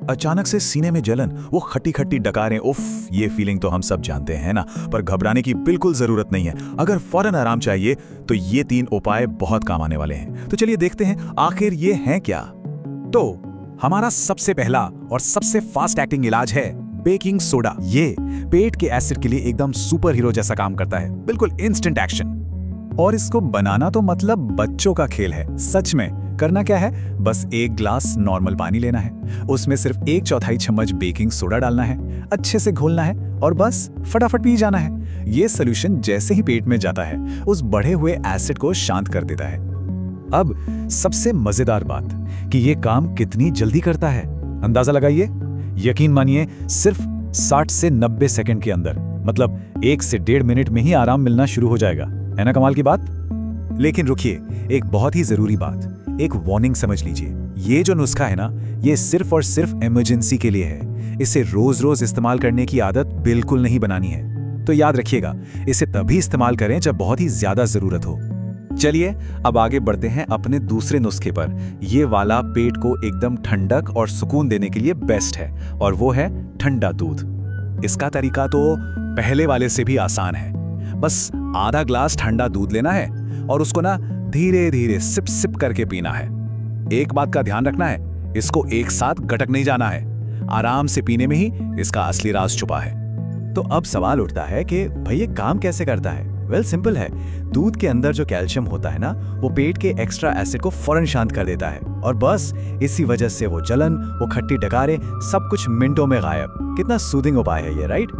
अचानक से सीने में जलन, वो खट्टी खट्टी डकारें, उफ, ये फीलिंग तो हम सब जानते हैं ना। पर घबराने की बिल्कुल जरूरत नहीं है। अगर फौरन आराम चाहिए तो ये 3 उपाय बहुत काम आने वाले हैं। तो चलिए देखते हैं आखिर ये हैं क्या। तो हमारा सबसे पहला और सबसे फास्ट एक्टिंग इलाज है बेकिंग सोडा। ये पेट के एसिड के लिए एकदम सुपर हीरो जैसा काम करता है, बिल्कुल इंस्टेंट एक्शन। और इसको बनाना तो मतलब बच्चों का खेल है। सच में करना क्या है, बस 1 ग्लास नॉर्मल पानी लेना है, उसमें सिर्फ 1/4 चम्मच बेकिंग सोडा डालना है, अच्छे से घोलना है और बस फटाफट पी जाना है। ये सोल्यूशन जैसे ही पेट में जाता है उस बढ़े हुए एसिड को शांत कर देता है। अब सबसे मजेदार बात कि ये काम कितनी जल्दी करता है, अंदाजा लगाइए। यकीन मानिए सिर्फ 60 से 90 सेकंड के अंदर, मतलब 1 से 1.5 मिनट में ही आराम मिलना शुरू हो जाएगा। है ना कमाल की बात। लेकिन रुकिए, एक बहुत ही जरूरी बात, एक वार्निंग समझ लीजिए। ये जो नुस्खा है ना, ये सिर्फ और सिर्फ इमरजेंसी के लिए है। इसे रोज रोज इस्तेमाल करने की आदत बिल्कुल नहीं बनानी है। तो याद रखिएगा, इसे तभी इस्तेमाल करें जब बहुत ही ज्यादा जरूरत हो। चलिए अब आगे बढ़ते हैं अपने दूसरे नुस्खे पर। ये वाला पेट को एकदम ठंडक और सुकून देने के लिए बेस्ट है, और वो है ठंडा दूध। इसका तरीका तो पहले वाले से भी आसान है। बस आधा ग्लास ठंडा दूध लेना है और उसको ना धीरे धीरे सिप सिप करके पीना है। एक बात का ध्यान रखना है, इसको एक साथ गटक नहीं जाना है। आराम से पीने में ही इसका असली राज छुपा है। तो अब सवाल उठता है कि भाई ये काम कैसे करता है। वेल सिंपल है। दूध के अंदर जो कैल्शियम होता है ना, वो पेट के एक्स्ट्रा एसिड को फौरन शांत कर देता है, और बस इसी वजह से वो जलन, वो खट्टी डकारें, सब कुछ मिनटों में गायब। कितना सूदिंग उपाय है ये, राइट।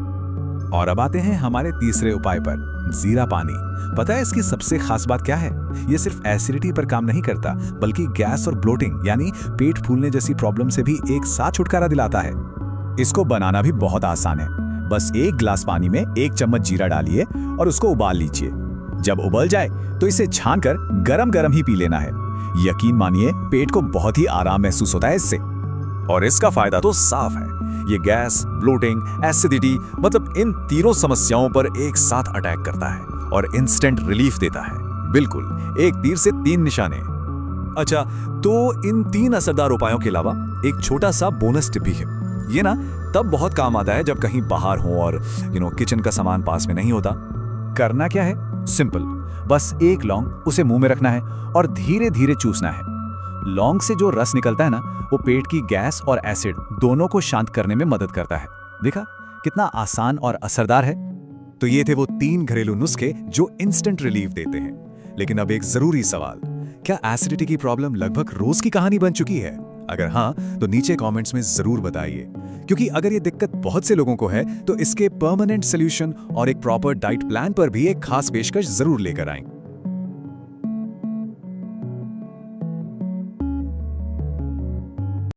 और अब आते हैं हमारे तीसरे उपाय पर, जीरा पानी। पता है इसकी सबसे खास बात क्या है? ये सिर्फ एसिडिटी पर काम नहीं करता, बल्कि गैस और ब्लोटिंग यानी पेट फूलने जैसी प्रॉब्लम से भी एक साथ छुटकारा दिलाता है। इसको बनाना भी बहुत आसान है। बस 1 ग्लास पानी में 1 चम्मच जीरा डालिए और उसको उबाल लीजिए। जब उबल जाए तो इसे छानकर गरम गरम ही पी लेना है। यकीन मानिए पेट को बहुत ही आराम महसूस होता है इससे। और इसका फायदा तो साफ है, ये गैस, ब्लोटिंग, एसिडिटी, मतलब इन तीनों समस्याओं पर एक साथ अटैक करता है और इंस्टेंट रिलीफ देता है। बिल्कुल एक तीर से 3 निशाने। अच्छा, तो इन 3 असरदार उपायों के अलावा एक छोटा सा बोनस टिप भी है। ये ना तब बहुत काम आता है जब कहीं बाहर हो और किचन का सामान पास में नहीं होता। करना क्या है, सिंपल, बस 1 लौंग, उसे मुंह में रखना है और धीरे धीरे चूसना है। लौंग से जो रस निकलता है ना, वो पेट की गैस और एसिड दोनों को शांत करने में मदद करता है। देखा कितना आसान और असरदार है। तो ये थे वो 3 घरेलू नुस्खे जो इंस्टेंट रिलीफ देते हैं। लेकिन अब एक जरूरी सवाल, क्या एसिडिटी की प्रॉब्लम लगभग रोज की कहानी बन चुकी है? अगर हाँ, तो नीचे कमेंट्स में जरूर बताइए, क्योंकि अगर ये दिक्कत बहुत से लोगों को है तो इसके परमानेंट सोल्यूशन और एक प्रॉपर डाइट प्लान पर भी एक खास पेशकश जरूर लेकर आएं।